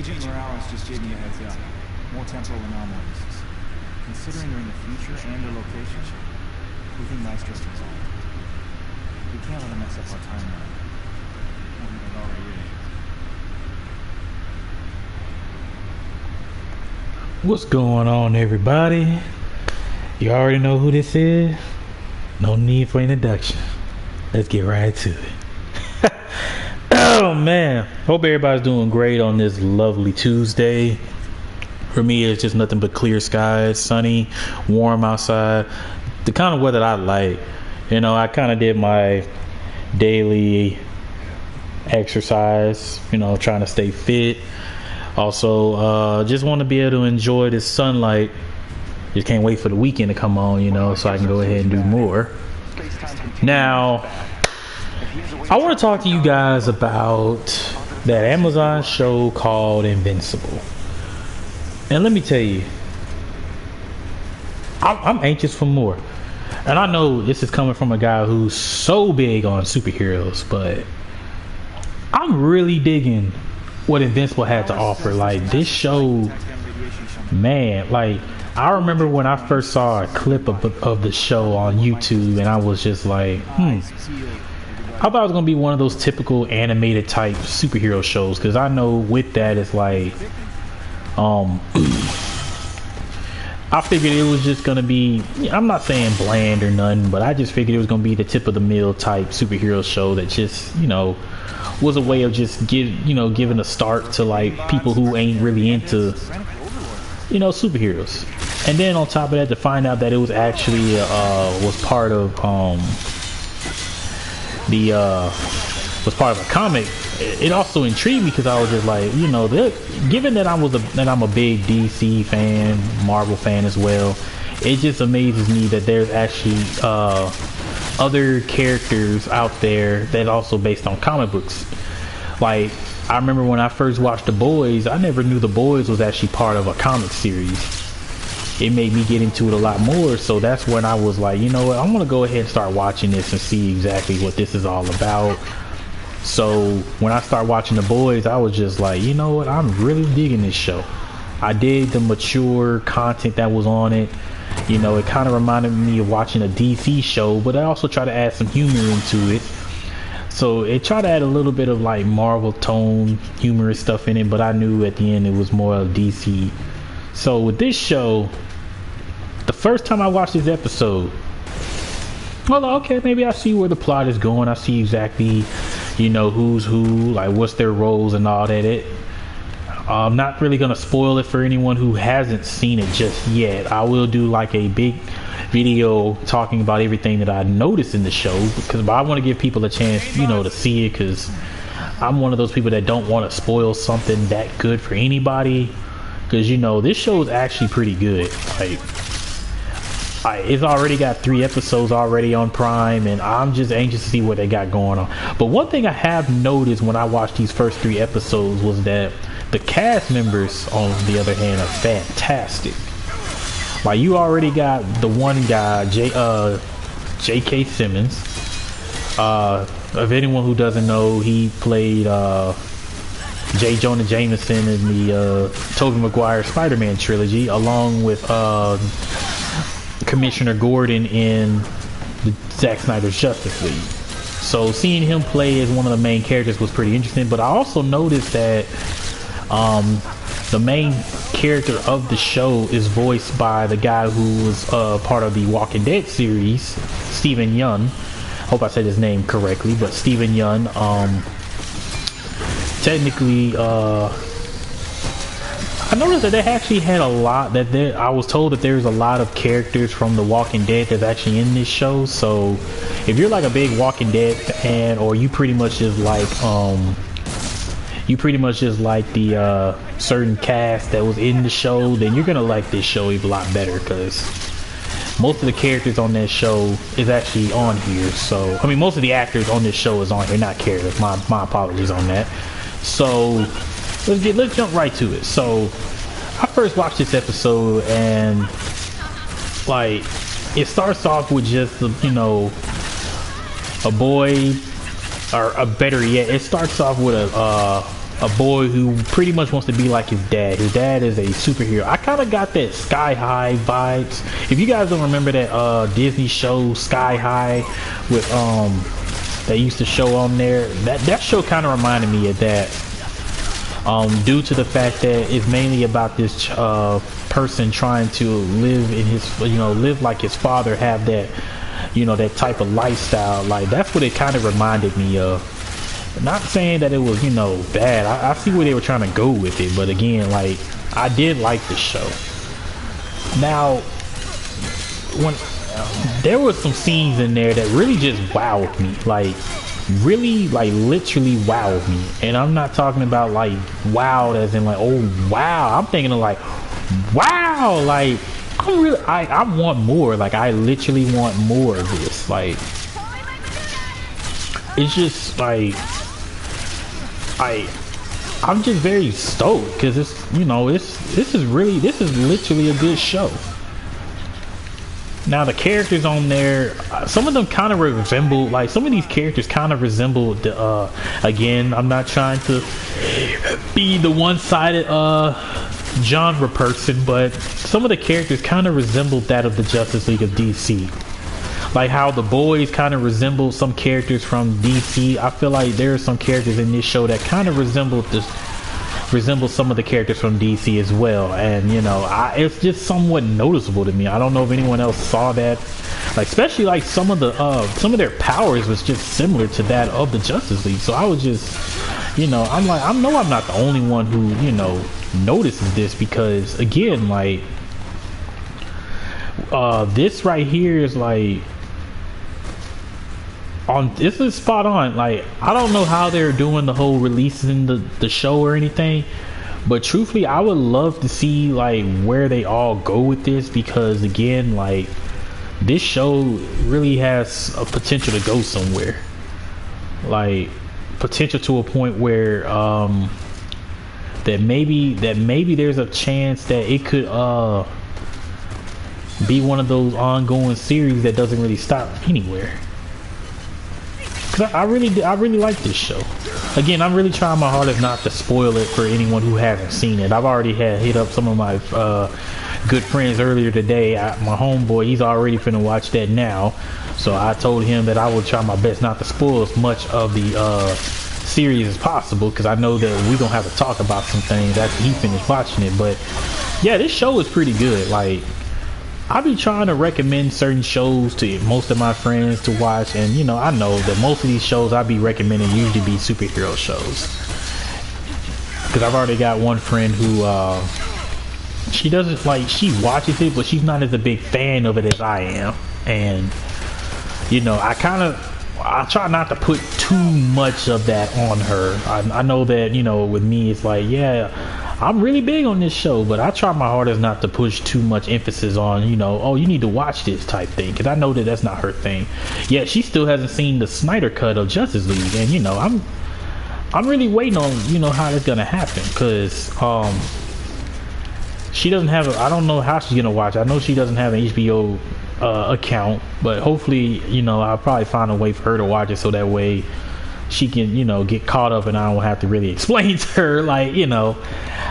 Agent Morales just gave me a heads up. More temporal anomalies. Considering they're in the future and their location, we think Maestro's resolved. We can't let them mess up our timeline. I think it already is. What's going on, everybody? You already know who this is. No need for introduction. Let's get right to it. Oh man, hope everybody's doing great on this lovely Tuesday. For me, it's just nothing but clear skies, sunny, warm outside. The kind of weather I like. You know, I kind of did my daily exercise, you know, trying to stay fit. Also, just want to be able to enjoy this sunlight. Just can't wait for the weekend to come on, you know, so I can go ahead and do more. Now, I want to talk to you guys about that Amazon show called Invincible. And let me tell you, I'm anxious for more. And I know this is coming from a guy who's so big on superheroes, but I'm really digging what Invincible had to offer. Like, this show, man, like, I remember when I first saw a clip of the show on YouTube, and I was just like, I thought it was going to be one of those typical animated type superhero shows, because I know with that it's like, I figured it was just going to be, I'm not saying bland or nothing, but I just figured it was going to be the tip of the mill type superhero show that just, you know, was a way of just giving a start to like people who ain't really into, you know, superheroes. And then on top of that, to find out that it was actually was part of a comic, it also intrigued me, because I was just like, you know, given that I'm a big DC fan, Marvel fan as well, it just amazes me that there's actually other characters out there that also based on comic books. Like, I remember when I first watched The Boys, I never knew The Boys was actually part of a comic series. It made me get into it a lot more, so that's when I was like, you know what, I'm gonna go ahead and start watching this and see exactly what this is all about. So when I started watching The Boys, I was just like, you know what, I'm really digging this show. I dig the mature content that was on it. You know, it kind of reminded me of watching a DC show, but I also tried to add some humor into it. So it tried to add a little bit of like Marvel tone, humorous stuff in it, but I knew at the end it was more of DC. So with this show, the first time I watched this episode, well, okay, maybe I see where the plot is going. I see exactly, you know, who's who, like what's their roles and all that. I'm not really going to spoil it for anyone who hasn't seen it just yet. I will do like a big video talking about everything that I noticed in the show, because I want to give people a chance, you know, to see it, because I'm one of those people that don't want to spoil something that good for anybody, because, you know, this show is actually pretty good. Like, it's already got 3 episodes already on Prime, and I'm just anxious to see what they got going on. But one thing I have noticed when I watched these first 3 episodes was that the cast members, on the other hand, are fantastic. Like, you already got the one guy, J.K. Simmons. If anyone who doesn't know, he played J. Jonah Jameson in the Tobey Maguire Spider-Man trilogy, along with Commissioner Gordon in the Zack Snyder's Justice League. So seeing him play as one of the main characters was pretty interesting. But I also noticed that the main character of the show is voiced by the guy who was part of the Walking Dead series, Steven Yeun. Hope I said his name correctly, but Steven Yeun. Technically, I noticed that they actually had a lot I was told that there's a lot of characters from The Walking Dead that's actually in this show. So if you're like a big Walking Dead fan, or you pretty much just like the certain cast that was in the show, then you're gonna like this show a lot better, because most of the characters on that show is actually on here. So I mean, most of the actors on this show is on here, not characters. My apologies on that. So let's jump right to it. So I first watched this episode, and like, it starts off with just, you know, a boy, or a better yet, it starts off with a a boy who pretty much wants to be like his dad. His dad is a superhero. I kind of got that Sky High vibes. If you guys don't remember that Disney show Sky High with that used to show on there, that show kind of reminded me of that. Due to the fact that it's mainly about this person trying to live in his, live like his father, have that, that type of lifestyle. Like, that's what it kind of reminded me of. Not saying that it was, bad. I see where they were trying to go with it, but again, like, I did like the show. Now, when there were some scenes in there that really just wowed me, like, really, like, literally wowed me. And I'm not talking about like wowed as in like, oh wow. I'm thinking of like, wow, like, I want more. Like, I literally want more of this. Like, it's just like, I'm just very stoked because it's, this is literally a good show. Now the characters on there, some of them kind of resemble, like, some of these characters kind of resemble the, again, I'm not trying to be the one-sided genre person, but some of the characters kind of resembled that of the Justice League of DC. Like how the boys kind of resemble some characters from DC. I feel like there are some characters in this show that kind of resemble some of the characters from DC as well. And it's just somewhat noticeable to me. I don't know if anyone else saw that. Like, especially like some of their powers was just similar to that of the Justice League. So I was just, I'm like, I'm not the only one who notices this, because again, like, this right here is like, this is spot on. Like, I don't know how they're doing the whole releasing the show or anything, but truthfully, I would love to see like where they all go with this, because again, like, this show really has a potential to go somewhere. Like, potential to a point where that maybe there's a chance that it could be one of those ongoing series that doesn't really stop anywhere. Cause I really like this show. Again, I'm really trying my hardest not to spoil it for anyone who hasn't seen it. I've already hit up some of my good friends earlier today. My homeboy, he's already finna watch that now. So I told him that I will try my best not to spoil as much of the series as possible, because I know that we're gonna have to talk about some things after he finished watching it. But yeah, this show is pretty good. Like, I be trying to recommend certain shows to most of my friends to watch, and I know that most of these shows I be recommending usually be superhero shows, because I've already got one friend who she doesn't like, she watches it, but she's not as a big fan of it as I am. And I try not to put too much of that on her. I know that with me it's like, yeah, I'm really big on this show, but I try my hardest not to push too much emphasis on, oh, you need to watch this type thing, because I know that that's not her thing. Yeah, she still hasn't seen the Snyder cut of Justice League, and I'm really waiting on how that's gonna happen, because she doesn't have I don't know how she's gonna watch. I know she doesn't have an HBO account, but hopefully I'll probably find a way for her to watch it, so that way she can get caught up and I don't have to really explain to her, like,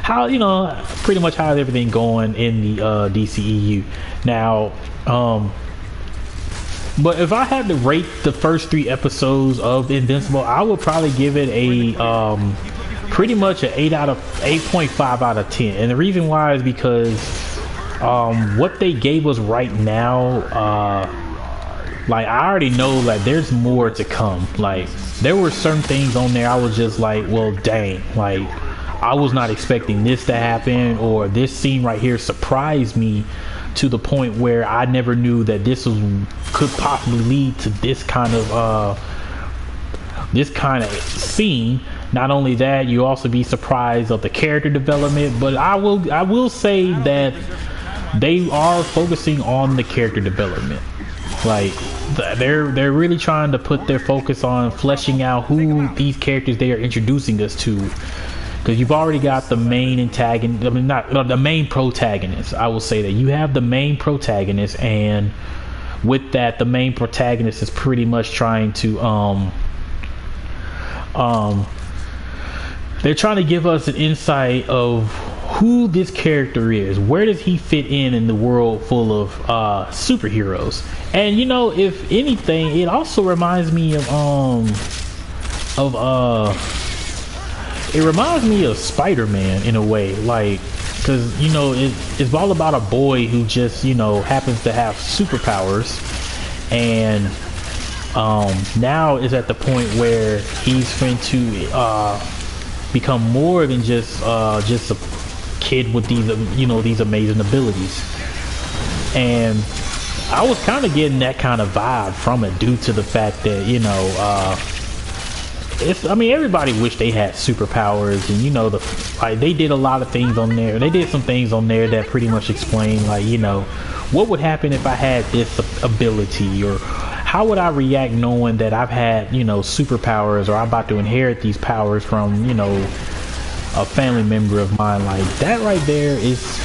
how pretty much how's everything going in the DCEU now. But if I had to rate the first 3 episodes of Invincible, I would probably give it a pretty much an 8.5 out of 10. And the reason why is because what they gave us right now, like, I already know, like, there's more to come. Like, there were certain things on there I was just like, well, dang, like, I was not expecting this to happen, or this scene right here surprised me to the point where I never knew that could possibly lead to this kind of scene. Not only that, you also be surprised of the character development, but I will say that they are focusing on the character development. Like, they're really trying to put their focus on fleshing out who these characters they are introducing us to, because you've already got the main antagonist. I mean, not the main protagonist. I will say that you have the main protagonist, and with that, the main protagonist is pretty much trying to they're trying to give us an insight of who this character is. Where does he fit in the world full of superheroes? And you know, if anything, it also reminds me of it reminds me of Spider-Man in a way, like, because you know it's all about a boy who just, you know, happens to have superpowers, and now is at the point where he's going to become more than just a kid with these, you know, these amazing abilities. And I was kind of getting that kind of vibe from it due to the fact that, you know, I mean, everybody wished they had superpowers, and you know, like they did a lot of things on there. They did some things on there that pretty much explain, like, you know, what would happen if I had this ability, or how would I react knowing that I've had, you know, superpowers, or I'm about to inherit these powers from, you know, a family member of mine. Like that right there is,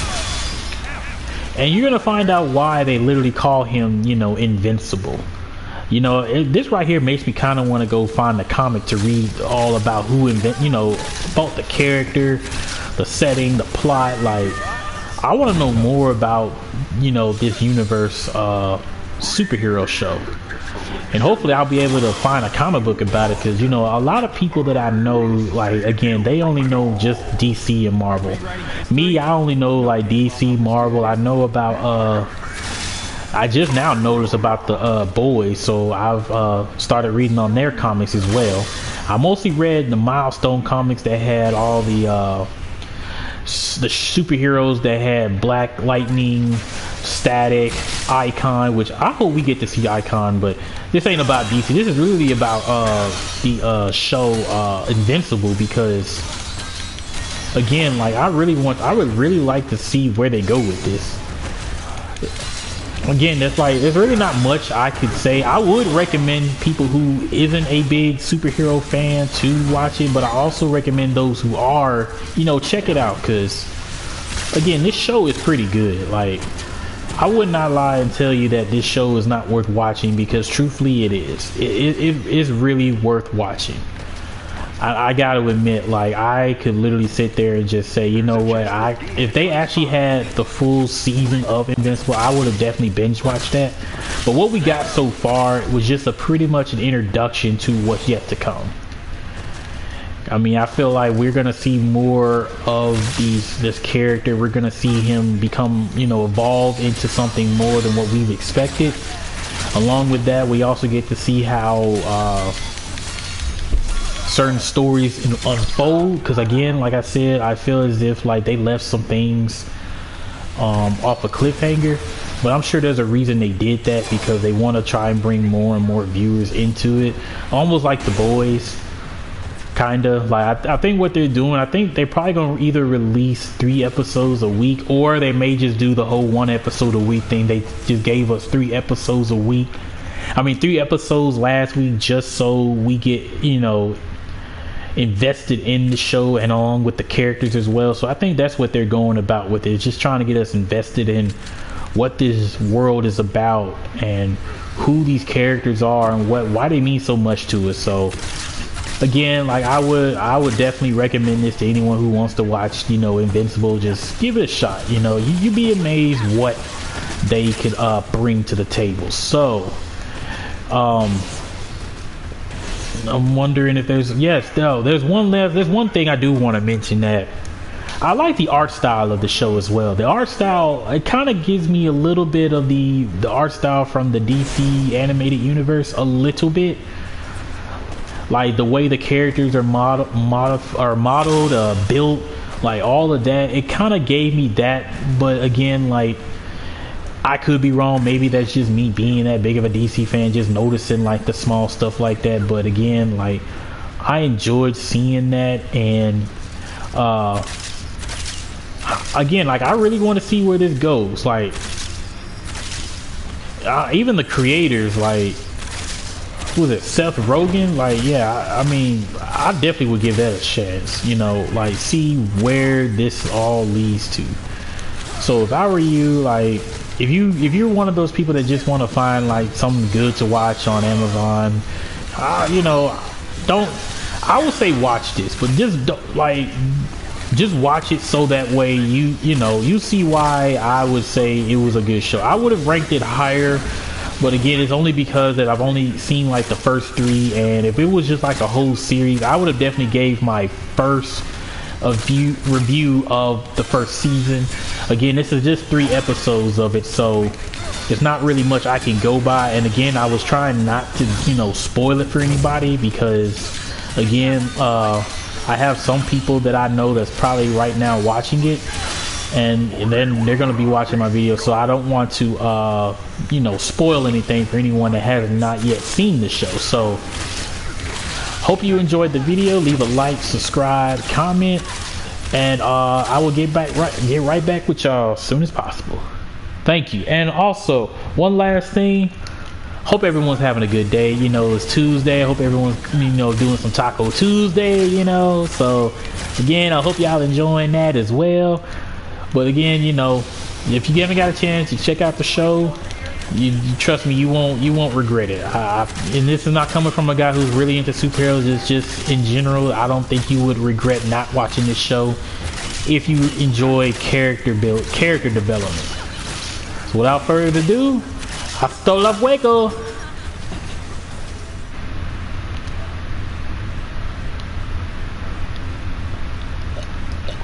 and you're gonna find out why they literally call him, you know, Invincible. You know, this right here makes me kind of want to go find the comic to read all about who you know, about the character, the setting, the plot. Like, I want to know more about, you know, this universe superhero show. And hopefully I'll be able to find a comic book about it, because, you know, a lot of people that I know, like, again, they only know just DC and Marvel. Me, I only know, like, DC, Marvel. I know about, I just now noticed about the boys, so I've started reading on their comics as well. I mostly read the Milestone comics that had all the superheroes that had Black Lightning, Static, Icon, which I hope we get to see Icon, but this ain't about DC. This is really about the show Invincible, because again, like, I would really like to see where they go with this. Again, there's really not much I could say. I would recommend people who isn't a big superhero fan to watch it, but I also recommend those who are, you know, check it out, because again, this show is pretty good. Like, I would not lie and tell you that this show is not worth watching, because truthfully it is. It is really worth watching. I gotta admit, like, I could literally sit there and just say, you know what, if they actually had the full season of Invincible, I would have definitely binge watched that. But what we got so far was just pretty much an introduction to what's yet to come. I mean, I feel like we're gonna see more of this character. We're gonna see him become, you know, evolve into something more than what we've expected. Along with that, we also get to see how certain stories unfold, because again, like I said, I feel as if like they left some things off a cliffhanger, but I'm sure there's a reason they did that, because they want to try and bring more and more viewers into it, almost like The Boys, kind of. Like, I think what they're doing, I think they're probably going to either release 3 episodes a week, or they may just do the whole 1 episode a week thing. They just gave us 3 episodes a week. I mean, 3 episodes last week, just so we get, you know, invested in the show and along with the characters as well. So I think that's what they're going about with it, just trying to get us invested in what this world is about and who these characters are and why they mean so much to us. So again, like, I would definitely recommend this to anyone who wants to watch, you know, Invincible. Just give it a shot. You know, you'd be amazed what they could bring to the table. So I'm wondering if there's one thing I do want to mention, that I like the art style of the show as well. The art style, it kind of gives me a little bit of the art style from the DC animated universe, a little bit. Like the way the characters are modeled, built, like all of that, it kind of gave me that. But again, like, I could be wrong. Maybe that's just me being that big of a DC fan, just noticing like the small stuff like that. But again, like, I enjoyed seeing that, and again, like, I really want to see where this goes. Like, even the creators, like, was it Seth Rogen? Like, yeah, I mean, I definitely would give that a chance. You know, like, see where this all leads to. So if I were you, like, if you're one of those people that just want to find like something good to watch on Amazon, you know, I would say watch this, but just don't, like, just watch it so that way you know you see why I would say it was a good show. I would have ranked it higher, but again, it's only because that I've only seen like the first 3, and if it was just like a whole series, I would have definitely gave my first review of the first season. Again, this is just 3 episodes of it, so it's not really much I can go by. And again, I was trying not to, you know, spoil it for anybody, because again, I have some people that I know that's probably right now watching it, and then they're going to be watching my video, so I don't want to you know, spoil anything for anyone that has not yet seen the show. So hope you enjoyed the video. Leave a like, subscribe, comment, and I will get right back with y'all as soon as possible. Thank you. And also, one last thing, hope everyone's having a good day. You know, it's Tuesday. I hope everyone's, you know, doing some Taco Tuesday, you know. So again, I hope y'all enjoying that as well. But again, you know, if you haven't got a chance to check out the show, you trust me, you won't regret it. And this is not coming from a guy who's really into superheroes. It's just in general, I don't think you would regret not watching this show if you enjoy character development. So without further ado, hasta luego.